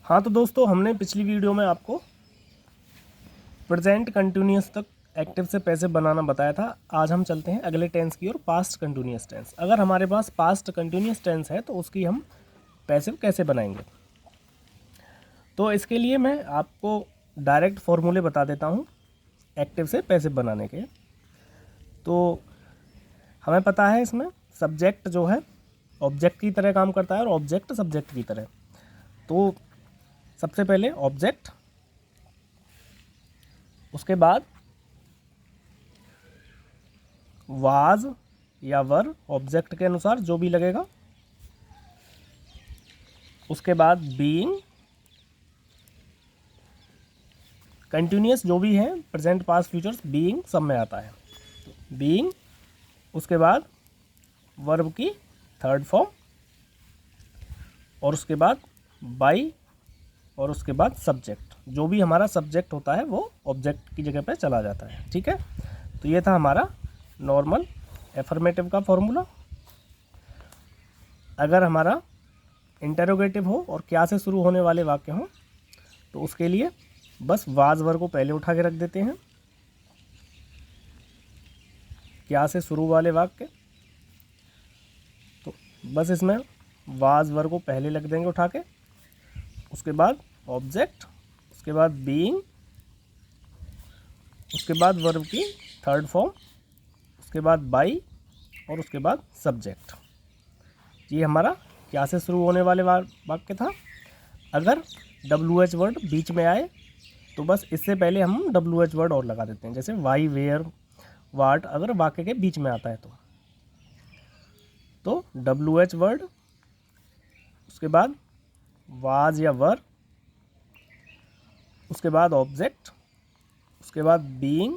हाँ तो दोस्तों, हमने पिछली वीडियो में आपको प्रेजेंट कंटिन्यूअस तक एक्टिव से पैसे बनाना बताया था। आज हम चलते हैं अगले टेंस की ओर, पास्ट कंटिन्यूअस टेंस। अगर हमारे पास पास्ट कंटिन्यूअस टेंस है तो उसकी हम पैसिव कैसे बनाएंगे। तो इसके लिए मैं आपको डायरेक्ट फॉर्मूले बता देता हूँ एक्टिव से पैसिव बनाने के। तो हमें पता है इसमें सब्जेक्ट जो है ऑब्जेक्ट की तरह काम करता है और ऑब्जेक्ट सब्जेक्ट की तरह। तो सबसे पहले ऑब्जेक्ट, उसके बाद वाज या वर ऑब्जेक्ट के अनुसार जो भी लगेगा, उसके बाद बीइंग, कंटिन्यूअस जो भी है प्रेजेंट पास्ट फ्यूचर्स बीइंग सब में आता है, बीइंग, उसके बाद वर्ब की थर्ड फॉर्म, और उसके बाद बाई, और उसके बाद सब्जेक्ट। जो भी हमारा सब्जेक्ट होता है वो ऑब्जेक्ट की जगह पे चला जाता है। ठीक है, तो ये था हमारा नॉर्मल एफर्मेटिव का फॉर्मूला। अगर हमारा इंटेरोगेटिव हो और क्या से शुरू होने वाले वाक्य हों तो उसके लिए बस वाज वर को पहले उठा के रख देते हैं। क्या से शुरू वाले वाक्य, तो बस इसमें वाज वर को पहले रख देंगे उठा के, उसके बाद ऑब्जेक्ट, उसके बाद बीइंग, उसके बाद वर्ब की थर्ड फॉर्म, उसके बाद बाई, और उसके बाद सब्जेक्ट। ये हमारा क्या से शुरू होने वाले वाक्य था। अगर WH वर्ड बीच में आए तो बस इससे पहले हम WH वर्ड और लगा देते हैं, जैसे वाई, वेयर, वाट अगर वाक्य के बीच में आता है तो WH वर्ड, उसके बाद वाज या वर, उसके बाद ऑब्जेक्ट, उसके बाद बीइंग,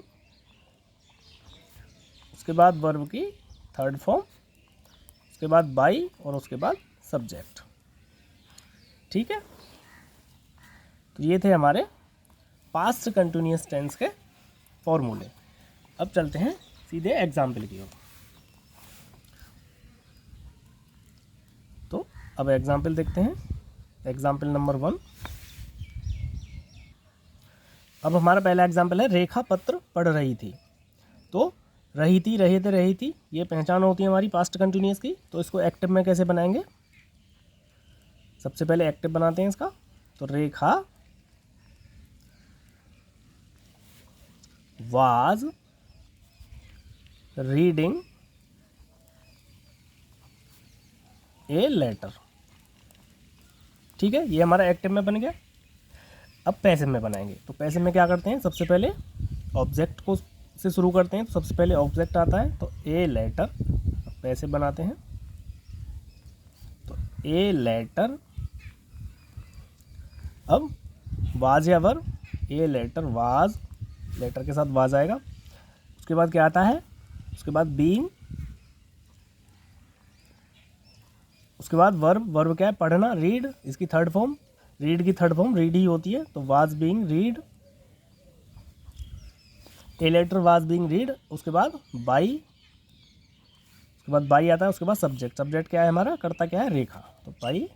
उसके बाद वर्ब की थर्ड फॉर्म, उसके बाद बाई, और उसके बाद सब्जेक्ट। ठीक है, तो ये थे हमारे पास्ट कंटिन्यूअस टेंस के फॉर्मूले। अब चलते हैं सीधे एग्जाम्पल की ओर। तो अब एग्जाम्पल देखते हैं, एग्जाम्पल नंबर 1। अब हमारा पहला एग्जाम्पल है, रेखा पत्र पढ़ रही थी। तो रही थी, रहे थे, रही थी, ये पहचान होती है हमारी पास्ट कंटिन्यूअस की। तो इसको एक्टिव में कैसे बनाएंगे, सबसे पहले एक्टिव बनाते हैं इसका। तो रेखा वाज रीडिंग ए लेटर। ठीक है, ये हमारा एक्टिव में बन गया। अब पैसिव में बनाएंगे। तो पैसिव में क्या करते हैं, सबसे पहले ऑब्जेक्ट को से शुरू करते हैं। तो सबसे पहले ऑब्जेक्ट आता है, तो ए लेटर। पैसिव बनाते हैं, तो ए लेटर। अब वाज या वर, ए लेटर वाज, लेटर के साथ वाज आएगा। उसके बाद क्या आता है, उसके बाद बीइंग, उसके बाद वर्ब, वर्ब क्या है, पढ़ना, रीड, इसकी थर्ड फॉर्म, रीड की थर्ड फॉर्म रीड ही होती है। तो was being read, a letter was being read. उसके बाद बाई, उसके बाद बाई आता है। उसके बाद सब्जेक्ट, सब्जेक्ट क्या है हमारा, करता क्या है, रेखा। तो बाई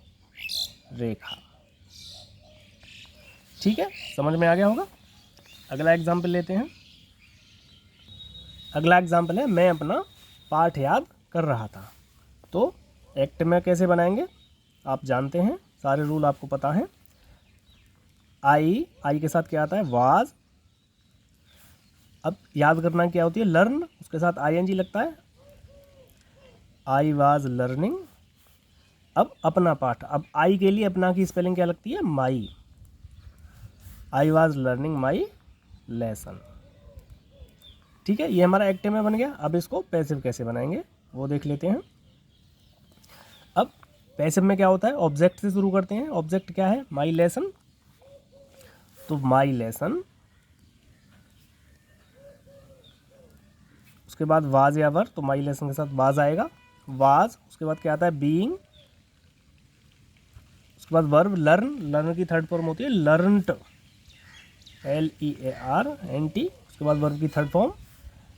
रेखा। ठीक है, समझ में आ गया होगा। अगला एग्जाम्पल लेते हैं। अगला एग्जाम्पल है, मैं अपना पाठ याद कर रहा था। तो एक्ट में कैसे बनाएंगे, आप जानते हैं, सारे रूल आपको पता हैं। आई के साथ क्या आता है, वाज। अब याद करना क्या होती है, लर्न, उसके साथ ING लगता है, आई वाज लर्निंग। अब अपना पाठ, अब आई के लिए अपना की स्पेलिंग क्या लगती है, my. I was learning my lesson. ठीक है, ये हमारा एक्टिव में बन गया। अब इसको पैसिव कैसे बनाएंगे वो देख लेते हैं। अब पैसिव में क्या होता है, ऑब्जेक्ट से शुरू करते हैं। ऑब्जेक्ट क्या है, माई लेसन। तो माई लेसन, उसके बाद वाज या वर, तो माई लेसन के साथ वाज आएगा, वाज। उसके बाद क्या आता है, बीइंग, उसके बाद वर्ब लर्न, लर्न की थर्ड फॉर्म होती है लर्नट, LEARNT। उसके बाद वर्ब की third form,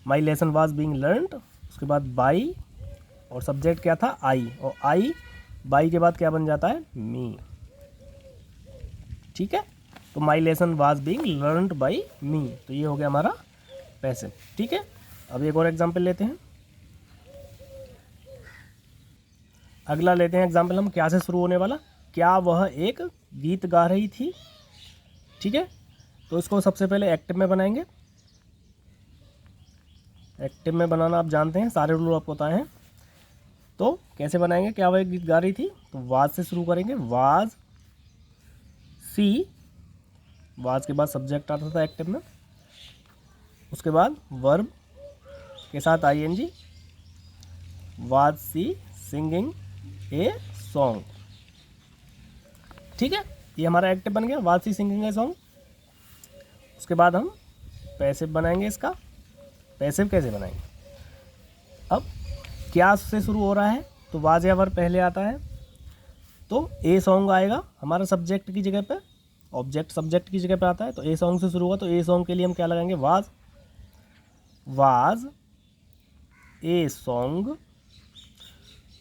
my lesson was being learned. उसके बाद बाई, और सब्जेक्ट क्या था, आई, और आई बाई के बाद क्या बन जाता है, मी। ठीक है। तो my lesson was being learned by me, तो ये हो गया हमारा पैसिव, ठीक है। अब एक और एग्जाम्पल लेते हैं। अगला लेते हैं एग्जाम्पल हम, क्या से शुरू होने वाला, क्या वह एक गीत गा रही थी, ठीक है। तो इसको सबसे पहले एक्टिव में बनाएंगे। एक्टिव में बनाना आप जानते हैं, सारे रूल आपको बताए हैं। तो कैसे बनाएंगे, क्या वह एक गीत गा रही थी, तो वाज से शुरू करेंगे। वाज सी, वाज के बाद सब्जेक्ट आता था एक्टिव में, उसके बाद वर्ब के साथ ING, was see singing a song, ठीक है। ये हमारा एक्टिव बन गया, was see singing a song. उसके बाद हम पैसिव बनाएंगे इसका। पैसिव कैसे बनाएंगे, अब क्या से शुरू हो रहा है, तो वाज या वर्ब पहले आता है, तो ए सॉन्ग आएगा हमारा सब्जेक्ट की जगह पे, ऑब्जेक्ट सब्जेक्ट की जगह पे आता है, तो ए सॉन्ग से शुरू हुआ, तो ए सॉन्ग के लिए हम क्या लगाएंगे, वाज, वाज ए सॉन्ग।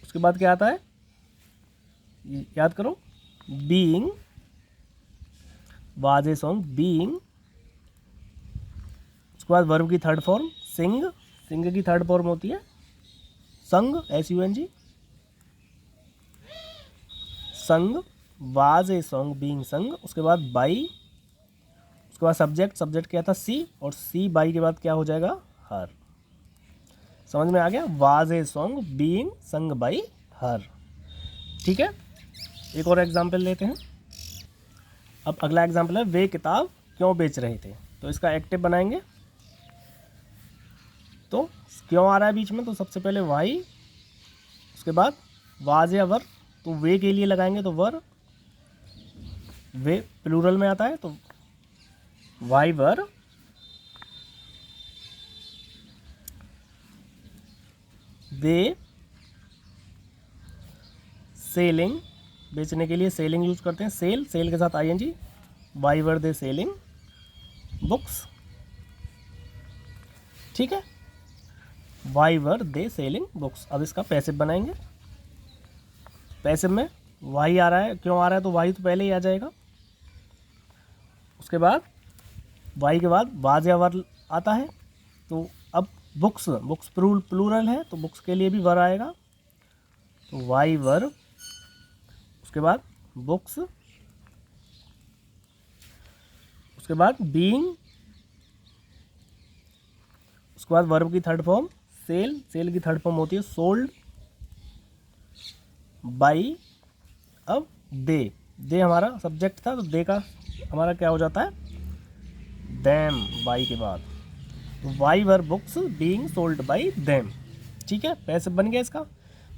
उसके बाद क्या आता है, याद करो, being, was a song being. उसके बाद वर्ब की थर्ड फॉर्म सिंग, सिंग की थर्ड फॉर्म होती है संग, SUNG, संग, वाज ए सॉन्ग बीइंग संग। उसके बाद बाई, उसके बाद सब्जेक्ट, सब्जेक्ट क्या था सी, और सी बाई के बाद क्या हो जाएगा, हर। समझ में आ गया, वाज ए सॉन्ग बीइंग संग बाई हर, ठीक है। एक और एग्जाम्पल लेते हैं। अब अगला एग्जाम्पल है, वे किताब क्यों बेच रहे थे, तो इसका एक्टिव बनाएंगे। तो क्यों आ रहा है बीच में, तो सबसे पहले वाई, उसके बाद वाज या वर, तो वे के लिए लगाएंगे तो वर, वे प्लूरल में आता है, तो वाई वर, दे सेलिंग, बेचने के लिए सेलिंग यूज करते हैं, सेल, सेल के साथ ING, why were they selling books, ठीक है, why were they selling books. अब इसका पैसिव बनाएंगे। पैसिव में वाई आ रहा है, क्यों आ रहा है, तो वाई तो पहले ही आ जाएगा। उसके बाद वाई के बाद वाज या वर आता है, तो अब बुक्स, बुक्स प्लूरल है, तो बुक्स के लिए भी वर आएगा, तो वाई वर, उसके बाद बुक्स, उसके बाद बीइंग, उसके बाद वर्ब की थर्ड फॉर्म सेल, सेल की थर्ड फॉर्म होती है सोल्ड, बाई, अब दे, दे हमारा सब्जेक्ट था, तो दे का हमारा क्या हो जाता है, देम, बाई के बाद, तो why were books being sold by them, ठीक है। पैसिव बन गया इसका,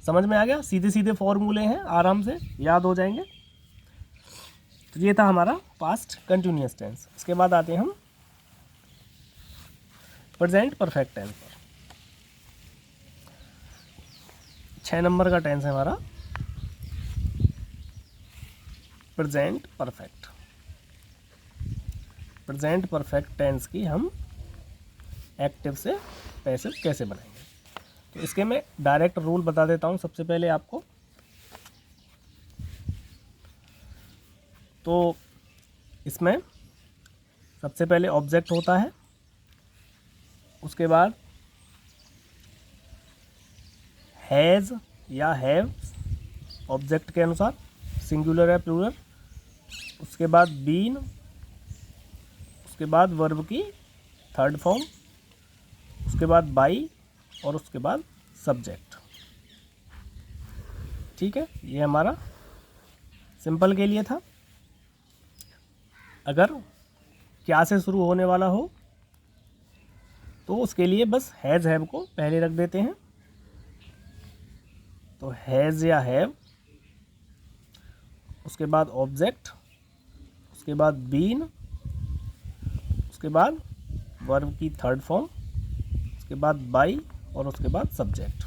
समझ में आ गया, सीधे सीधे फॉर्मूले हैं, आराम से याद हो जाएंगे। तो ये था हमारा पास्ट कंटिन्यूअस टेंस। इसके बाद आते हैं हम प्रेजेंट परफेक्ट टेंस पर। 6 नंबर का टेंस है हमारा present perfect. Present perfect tense की हम एक्टिव से पैसिव कैसे बनाएंगे, तो इसके मैं डायरेक्ट रूल बता देता हूँ सबसे पहले आपको। तो इसमें सबसे पहले ऑब्जेक्ट होता है, उसके बाद हैज़ या हैव ऑब्जेक्ट के अनुसार, सिंगुलर है प्लूरल, उसके बाद बीन, उसके बाद वर्ब की थर्ड फॉर्म, उसके बाद बाई, और उसके बाद सब्जेक्ट, ठीक है। ये हमारा सिंपल के लिए था। अगर क्या से शुरू होने वाला हो तो उसके लिए बस हैज़ हैव को पहले रख देते हैं, तो हैज़ या हैव, उसके बाद ऑब्जेक्ट, उसके बाद बीन, उसके बाद वर्ब की थर्ड फॉर्म, उसके बाद बाई, और उसके बाद सब्जेक्ट,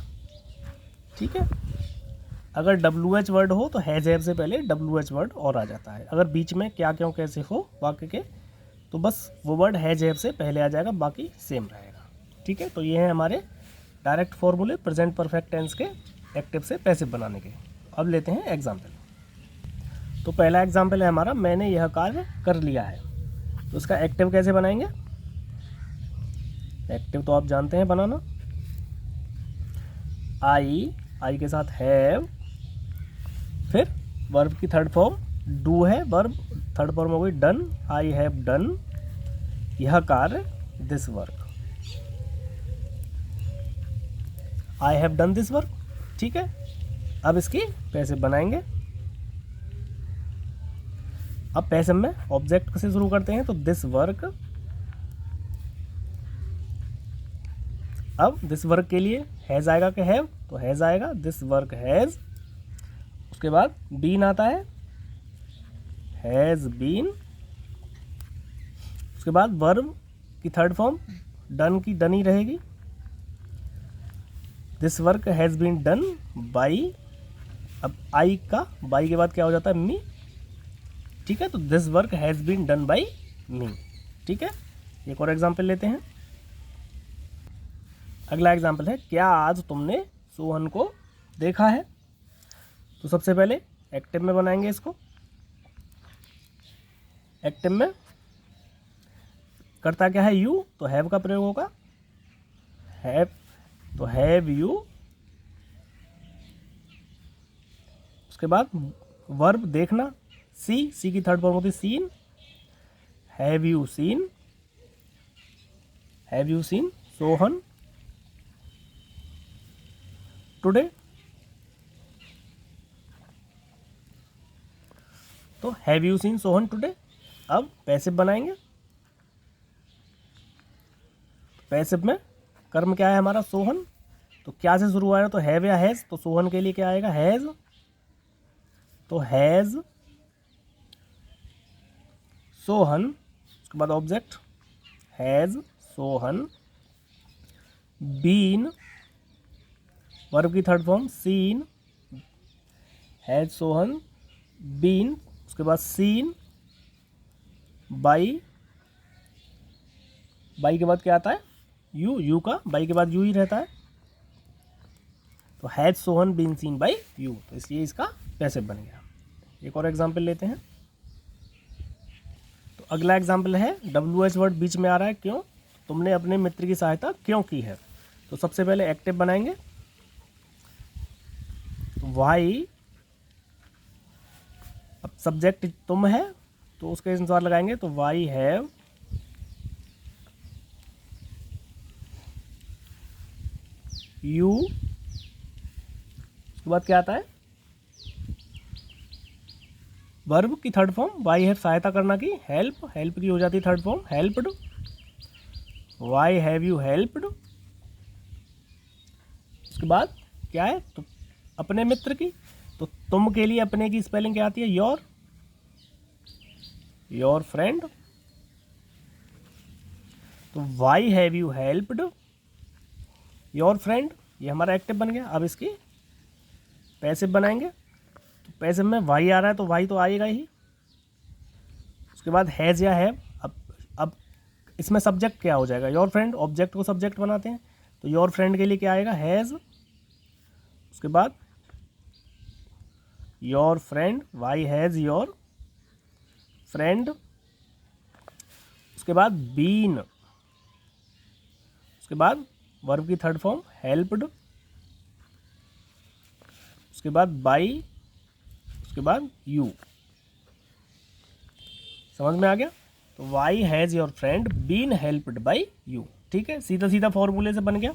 ठीक है। अगर WH वर्ड हो तो हैज़ हैव से पहले WH वर्ड और आ जाता है। अगर बीच में क्या क्यों कैसे हो वाक्य के, तो बस वो वर्ड हैज़ हैव से पहले आ जाएगा, बाकी सेम रहेगा, ठीक है। तो ये हैं हमारे डायरेक्ट फॉर्मूले प्रेजेंट परफेक्ट टेंस के एक्टिव से पैसिव बनाने के। अब लेते हैं एग्जाम्पल। तो पहला एग्जाम्पल है हमारा, मैंने यह कार्य कर लिया है। तो इसका एक्टिव कैसे बनाएंगे? एक्टिव तो आप जानते हैं बनाना, आई के साथ हैव, फिर वर्ब की थर्ड फॉर्म डू है, वर्ब थर्ड फॉर्म हो गई डन, आई हैव डन यह कार्य, this work, I have done this work. ठीक है, अब इसकी पैसिव बनाएंगे। अब पैसिव में ऑब्जेक्ट से शुरू करते हैं, तो दिस वर्क। अब दिस वर्क के लिए हैज़ आएगा कि हैव, तो हैज़ आएगा, दिस वर्क हैज़। उसके बाद बीन आता है, हैज़ बीन। उसके बाद वर्ब की थर्ड फॉर्म डन की डन ही रहेगी, this work has been done by. अब आई का बाई के बाद क्या हो जाता है? मी। ठीक है, तो this work has been done by me. ठीक है, एक और एग्जाम्पल लेते हैं। अगला एग्जाम्पल है, क्या आज तुमने सोहन को देखा है? तो सबसे पहले एक्टिव में बनाएंगे इसको। एक्टिव में करता क्या है? यू, तो हैव का प्रयोग होगा, हैव, तो हैव यू। उसके बाद वर्ब देखना, सी की थर्ड फॉर्म होती है seen, have you seen, have you seen Sohan today. तो have you seen Sohan today. अब पैसिव बनाएंगे। पैसिव में कर्म क्या है हमारा? सोहन। तो क्या से शुरू आया? तो हैव या हैज़, तो सोहन के लिए क्या आएगा? हैज़, तो हैज़ सोहन। उसके बाद object has Sohan been, verb की third form seen, has Sohan been. उसके बाद सीन बाई, बाई के बाद क्या आता है? यू का बाई के बाद यू ही रहता है, तो has Sohan been seen by you, तो इसलिए इसका पैसिव बन गया। एक और एग्जाम्पल लेते हैं। तो अगला एग्जाम्पल है, WH वर्ड बीच में आ रहा है, क्यों? तुमने अपने मित्र की सहायता क्यों की है? तो सबसे पहले एक्टिव बनाएंगे, तो वाई। अब सब्जेक्ट तुम है, तो उसके अनुसार लगाएंगे, तो वाई हैव यू। उसके बाद क्या आता है? वर्ब की थर्ड फॉर्म वाई हैव सहायता करना की, हेल्प, हेल्प की हो जाती है third form helped, Y have you helped. उसके बाद क्या है? तो अपने मित्र की, तो तुम के लिए अपने की स्पेलिंग क्या आती है? Your, your friend. तो why have you helped your friend, ये हमारा एक्टिव बन गया। अब इसकी पैसिव बनाएंगे, तो पैसिव में वाई आ रहा है, तो वाई तो आएगा ही। उसके बाद हैज़ या हैव। अब इसमें सब्जेक्ट क्या हो जाएगा? योर फ्रेंड, ऑब्जेक्ट को सब्जेक्ट बनाते हैं, तो योर फ्रेंड के लिए क्या आएगा? हैज़। उसके बाद your friend, why has your friend. उसके बाद बीन, उसके बाद वर्ब की थर्ड फॉर्म हेल्प्ड, उसके बाद बाई, उसके बाद यू। समझ में आ गया? तो why has your friend been helped by you. ठीक है, सीधा सीधा फॉर्मूले से बन गया।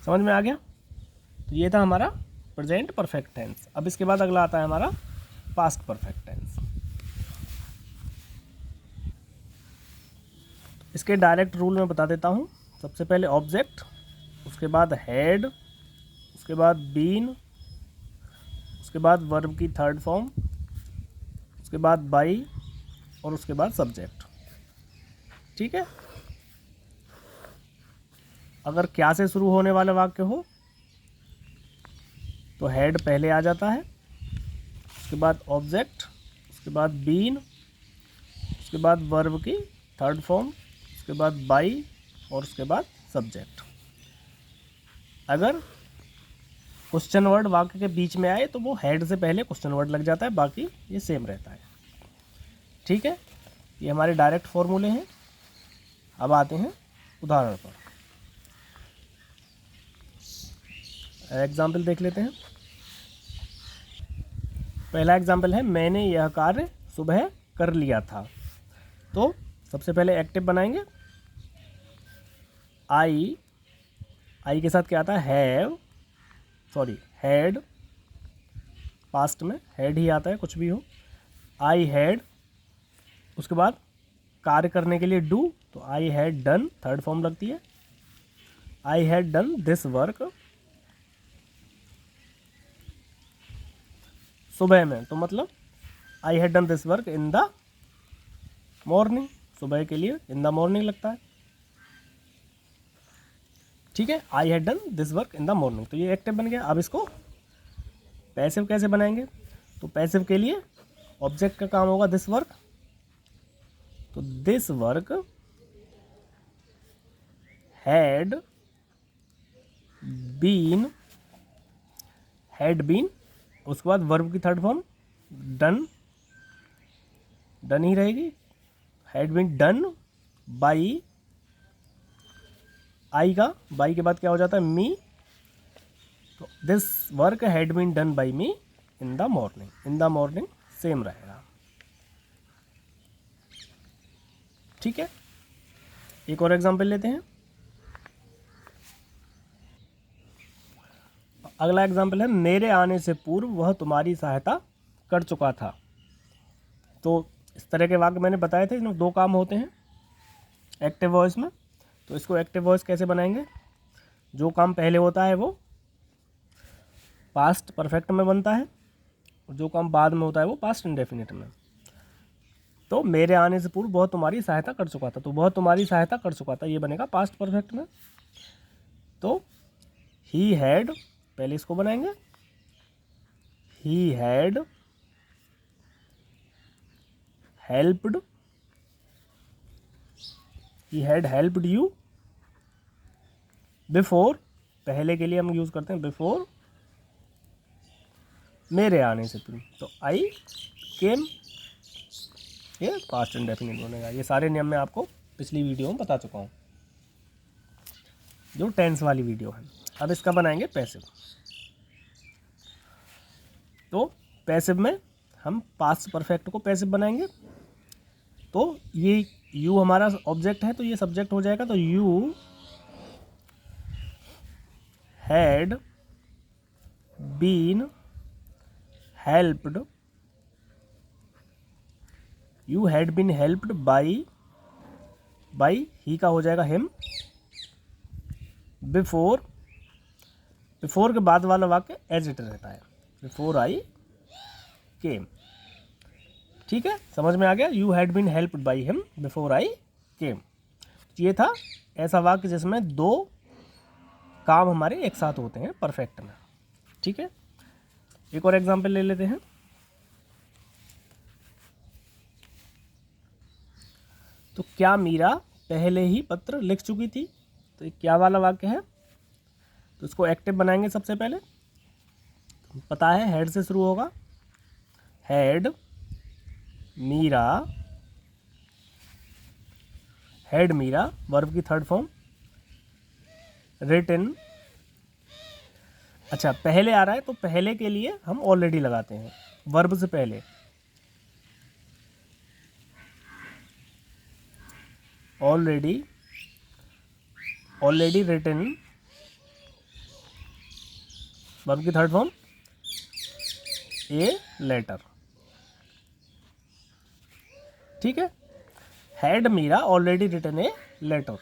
समझ में आ गया? तो ये था हमारा प्रेजेंट परफेक्ट टेंस। अब इसके बाद अगला आता है हमारा पास्ट परफेक्ट टेंस। इसके डायरेक्ट रूल में बता देता हूँ। सबसे पहले ऑब्जेक्ट, उसके बाद हेड, उसके बाद बीन, उसके बाद वर्ब की थर्ड फॉर्म, उसके बाद बाई, और उसके बाद सब्जेक्ट। ठीक है, अगर क्या से शुरू होने वाले वाक्य हो तो हेड पहले आ जाता है, उसके बाद ऑब्जेक्ट, उसके बाद बीन, उसके बाद वर्ब की थर्ड फॉर्म, उसके बाद बाई, और उसके बाद सब्जेक्ट। अगर क्वेश्चन वर्ड वाक्य के बीच में आए तो वो हैड से पहले क्वेश्चन वर्ड लग जाता है, बाकी ये सेम रहता है। ठीक है, ये हमारे डायरेक्ट फॉर्मूले हैं। अब आते हैं उदाहरण पर। एग्जाम्पल देख लेते हैं। पहला एग्जाम्पल है, मैंने यह कार्य सुबह कर लिया था। तो सबसे पहले एक्टिव बनाएंगे। आई के साथ क्या आता है, हैव, सॉरी हैड, पास्ट में हैड ही आता है, कुछ भी हो। आई हैड, उसके बाद कार्य करने के लिए डू, तो I had done, third form लगती है। I had done this work, सुबह में, तो मतलब I had done this work in the morning, सुबह के लिए इन द मॉर्निंग लगता है। ठीक है, I had done this work in the morning, तो ये एक्टिव बन गया। अब इसको पैसिव कैसे बनाएंगे, तो पैसिव के लिए ऑब्जेक्ट का काम होगा दिस वर्क, तो दिस वर्क हैड बीन, उसके बाद वर्ब की थर्ड फॉर्म डन, डन ही रहेगी, हैड बीन डन बाई, आई का बाई के बाद क्या हो जाता है, मी, तो this work had been done by me in the morning, in the morning same रहेगा। ठीक है, एक और एग्जांपल लेते हैं। अगला एग्जांपल है, मेरे आने से पूर्व वह तुम्हारी सहायता कर चुका था। तो इस तरह के वाक्य मैंने बताए थे, इनमें दो काम होते हैं एक्टिव वॉइस में। तो इसको एक्टिव वॉइस कैसे बनाएंगे, जो काम पहले होता है वो पास्ट परफेक्ट में बनता है, और जो काम बाद में होता है वो पास्ट इंडेफिनिट में। तो मेरे आने से पूर्व वह तुम्हारी सहायता कर चुका था, तो वह तुम्हारी सहायता कर चुका था, ये बनेगा पास्ट परफेक्ट में। तो ही हैड, पहले इसको बनाएंगे, he had helped, he had helped you before, पहले के लिए हम यूज़ करते हैं बिफोर, मेरे आने से पूर्व, तो आई केम, ये पास्ट इंडेफिनिट बनेगा। ये सारे नियम मैं आपको पिछली वीडियो में बता चुका हूँ, जो टेंस वाली वीडियो है। अब इसका बनाएंगे पैसिव। तो पैसिव में हम पास्ट परफेक्ट को पैसिव बनाएंगे। तो ये यू हमारा ऑब्जेक्ट है, तो ये सब्जेक्ट हो जाएगा, तो you had been helped, you had been helped by, he का हो जाएगा हिम, बिफोर के बाद वाला वाक्य एज इट रहता है, बिफोर आई केम। ठीक है, समझ में आ गया, you had been helped by him before I came. ये था ऐसा वाक्य जिसमें दो काम हमारे एक साथ होते हैं परफेक्ट में। ठीक है, एक और एग्जांपल ले लेते हैं। तो क्या मीरा पहले ही पत्र लिख चुकी थी, तो ये क्या वाला वाक्य है, तो इसको एक्टिव बनाएंगे। सबसे पहले पता है हैड से शुरू होगा, had Meera, had Meera, verb की थर्ड फॉर्म रिटन। अच्छा, पहले आ रहा है तो पहले के लिए हम ऑलरेडी लगाते हैं, वर्ब से पहले ऑलरेडी रिटन, वर्ब की थर्ड फॉर्म ए लेटर। ठीक है, had Meera already written a letter.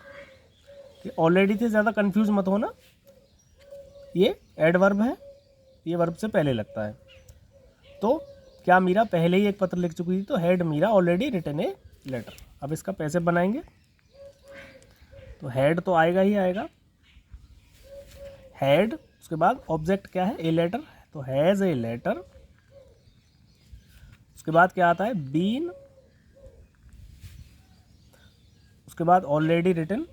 Already से ज़्यादा कंफ्यूज मत होना, ये एडवर्ब है, ये वर्ब से पहले लगता है। तो क्या मीरा पहले ही एक पत्र लिख चुकी थी, तो had Meera already written a letter. अब इसका पैसे बनाएंगे, तो हैड तो आएगा ही आएगा, हैड, उसके बाद ऑब्जेक्ट क्या है, ए लेटर, तो हैज़ ए लेटर। उसके बाद क्या आता है, बीन, उसके बाद already written,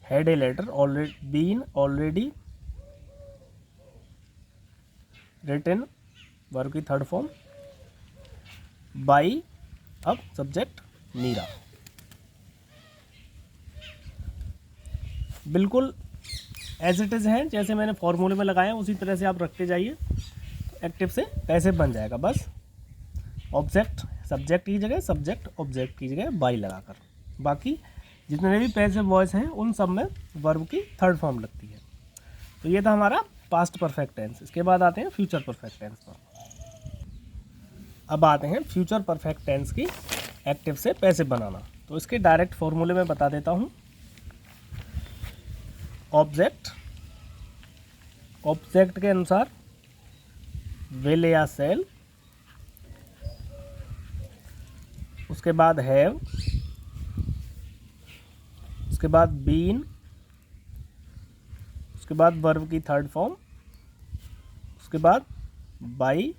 had a letter already written, verb की थर्ड फॉर्म, बाई, अब सब्जेक्ट मीरा। बिल्कुल एज इट इज़ है, जैसे मैंने फॉर्मूले में लगाया उसी तरह से आप रखते जाइए, तो एक्टिव से पैसिव बन जाएगा। बस ऑब्जेक्ट सब्जेक्ट की जगह, सब्जेक्ट ऑब्जेक्ट की जगह बाई लगाकर। बाकी जितने भी पैसिव वॉइस हैं उन सब में वर्ब की थर्ड फॉर्म लगती है। तो ये था हमारा पास्ट परफेक्ट टेंस। इसके बाद आते हैं फ्यूचर परफेक्ट टेंस पर। अब आते हैं फ्यूचर परफेक्ट टेंस की एक्टिव से पैसिव बनाना। तो इसके डायरेक्ट फॉर्मूले में बता देता हूँ। ऑब्जेक्ट के अनुसार विल या सेल, उसके बाद हैव, उसके बाद बीन, उसके बाद वर्ब की थर्ड फॉर्म, उसके बाद बाई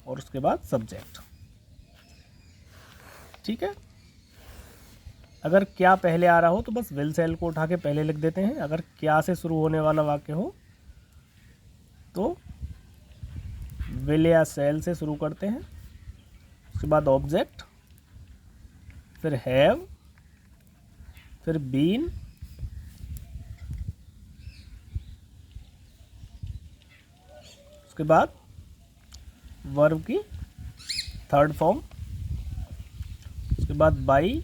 और उसके बाद सब्जेक्ट। ठीक है। अगर क्या पहले आ रहा हो तो बस विल सेल को उठा के पहले लिख देते हैं। अगर क्या से शुरू होने वाला वाक्य हो तो विल या सेल से शुरू करते हैं, उसके बाद ऑब्जेक्ट, फिर हैव, फिर बीन, उसके बाद वर्ब की थर्ड फॉर्म, उसके बाद बाई,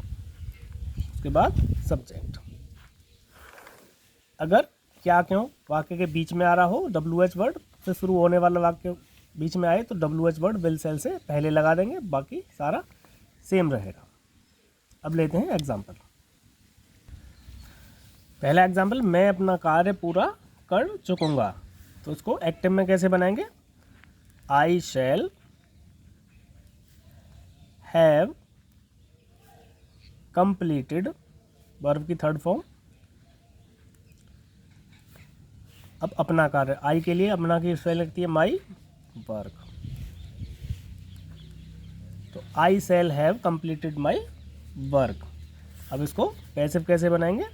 उसके बाद सब्जेक्ट। अगर क्या क्यों वाक्य के बीच में आ रहा हो, WH वर्ड से शुरू होने वाला वाक्य बीच में आए तो WH वर्ड विल सेल से पहले लगा देंगे, बाकी सारा सेम रहेगा। अब लेते हैं एग्जाम्पल। पहला एग्जाम्पल, मैं अपना कार्य पूरा कर चुकूंगा। तो इसको एक्टिव में कैसे बनाएंगे? आई शैल हैव कंप्लीटेड, वर्ब की थर्ड फॉर्म। अब अपना कार्य, आई के लिए अपना की स्पेलिंग लगती है माई वर्क। तो I shall have completed my work. अब इसको पैसिव कैसे बनाएंगे?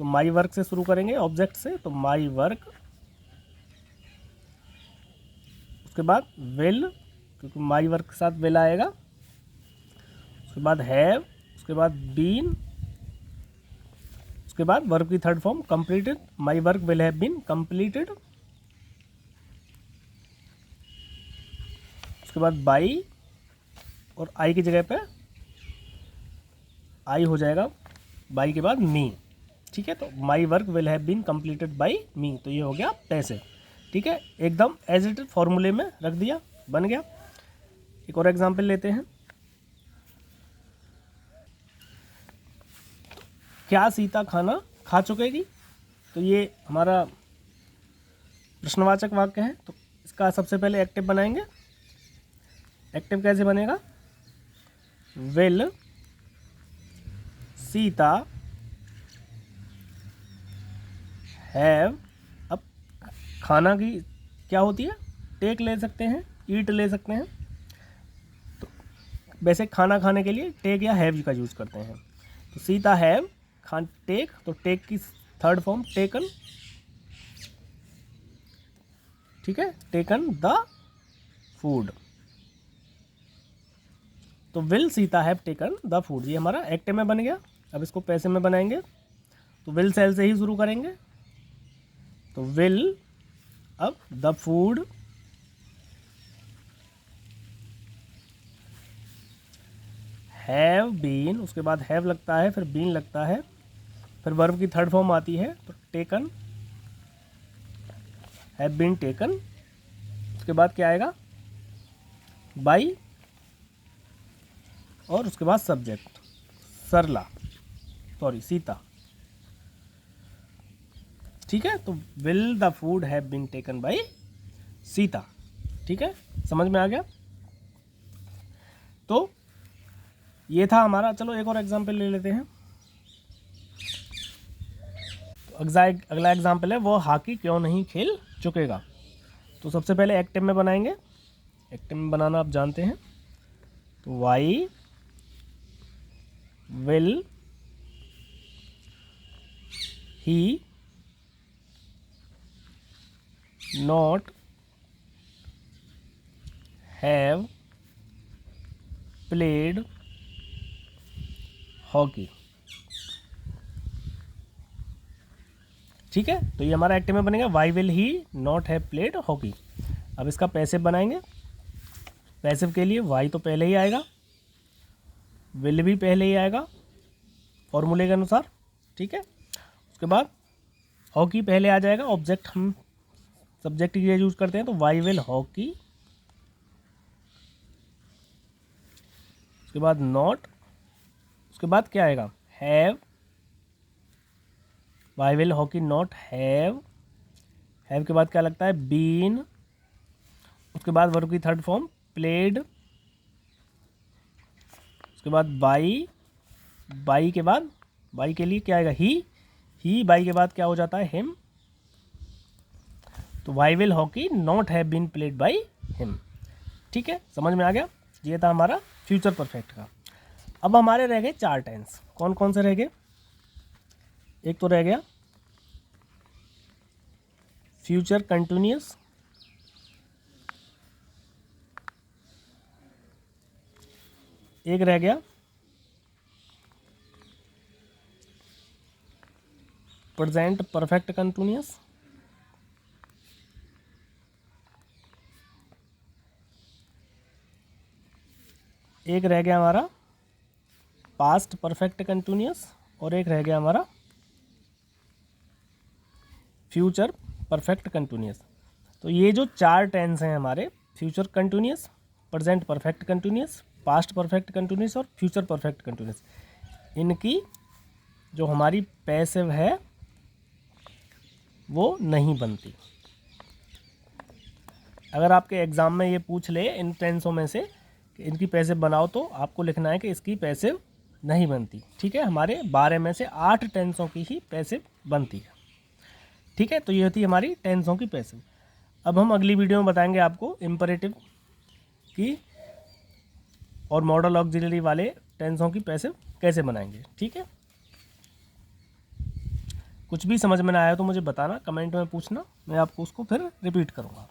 तो माई वर्क से शुरू करेंगे, ऑब्जेक्ट से, तो माई वर्क, उसके बाद विल, क्योंकि माई वर्क के साथ विल आएगा, उसके बाद हैव, उसके बाद बीन, उसके बाद वर्ब की third form completed, my work will have been completed, उसके बाद बाई, और आई की जगह पे आई हो जाएगा, बाई के बाद मी। ठीक है, तो my work will have been completed by me. तो ये हो गया पैसिव। ठीक है, एकदम एज इट फॉर्मूले में रख दिया, बन गया। एक और एग्जांपल लेते हैं। क्या सीता खाना खा चुकेगी? तो ये हमारा प्रश्नवाचक वाक्य है, तो इसका सबसे पहले एक्टिव बनाएंगे। एक्टिव कैसे बनेगा? विल सीता हैव, अब खाना की क्या होती है? टेक ले सकते हैं, ईट ले सकते हैं। तो वैसे खाना खाने के लिए टेक या हैव का यूज़ करते हैं। तो सीता हैव खान टेक, तो टेक की थर्ड फॉर्म टेकन। ठीक है, टेकन द फूड। तो will Sita have taken the food, ये हमारा एक्टिव में बन गया। अब इसको पैसिव में बनाएंगे, तो विल सेल से ही शुरू करेंगे। तो विल, अब द फूड, हैव बीन, उसके बाद हैव लगता है, फिर बीन लगता है, फिर वर्ब की थर्ड फॉर्म आती है, तो टेकन, हैव बीन टेकन, उसके बाद क्या आएगा? बाई, और उसके बाद सब्जेक्ट सीता। ठीक है, तो will the food have been taken by Sita. ठीक है, समझ में आ गया? तो ये था हमारा। चलो एक और एग्जांपल ले लेते हैं। तो अगला एग्जांपल है, वो हॉकी क्यों नहीं खेल चुकेगा। तो सबसे पहले एक्टिव में बनाएंगे। एक्टिव में बनाना आप जानते हैं। तो why will he not have played hockey. ठीक है, तो ये हमारा एक्टिव में बनेगा why will he not have played hockey. अब इसका पैसिव बनाएंगे। पैसिव के लिए वाई तो पहले ही आएगा, विल भी पहले ही आएगा फॉर्मूले के अनुसार। ठीक है, उसके बाद हॉकी पहले आ जाएगा, ऑब्जेक्ट हम सब्जेक्ट के लिए यूज करते हैं, तो वाई विल हॉकी। उसके बाद नॉट, उसके बाद क्या आएगा, have. Why will hockey not have, have के बाद क्या लगता है, बीन। उसके बाद वर्ब की थर्ड फॉर्म प्लेड। उसके बाद बाई, बाई के बाद, बाई के लिए क्या आएगा, ही बाई के बाद क्या हो जाता है, हिम। तो why will hockey not have been played by him. ठीक है, समझ में आ गया। ये था हमारा फ्यूचर परफेक्ट का। अब हमारे रह गए 4 टेंस। कौन कौन से रह गए, एक तो रह गया फ्यूचर कंटिन्यूअस, एक रह गया प्रेजेंट परफेक्ट कंटिन्यूअस, एक रह गया हमारा पास्ट परफेक्ट कंटिन्यूअस, और एक रह गया हमारा फ्यूचर परफेक्ट कंटिन्यूअस। तो ये जो 4 टेंस हैं हमारे, future continuous, present perfect continuous, past perfect continuous और फ्यूचर परफेक्ट कंटिन्यूअस, इनकी जो हमारी पैसिव है वो नहीं बनती। अगर आपके एग्ज़ाम में ये पूछ ले इन टेंसों में से कि इनकी पैसिव बनाओ, तो आपको लिखना है कि इसकी पैसिव नहीं बनती। ठीक है, हमारे 12 में से 8 टेंसों की ही पैसिव बनती है। ठीक है, तो ये होती है हमारी टेंसों की पैसिव। अब हम अगली वीडियो में बताएंगे आपको इम्परेटिव की और मॉडल ऑक्सिलरी वाले टेंसों की पैसिव कैसे बनाएंगे। ठीक है, कुछ भी समझ में ना आया तो मुझे बताना, कमेंट में पूछना, मैं आपको उसको फिर रिपीट करूँगा।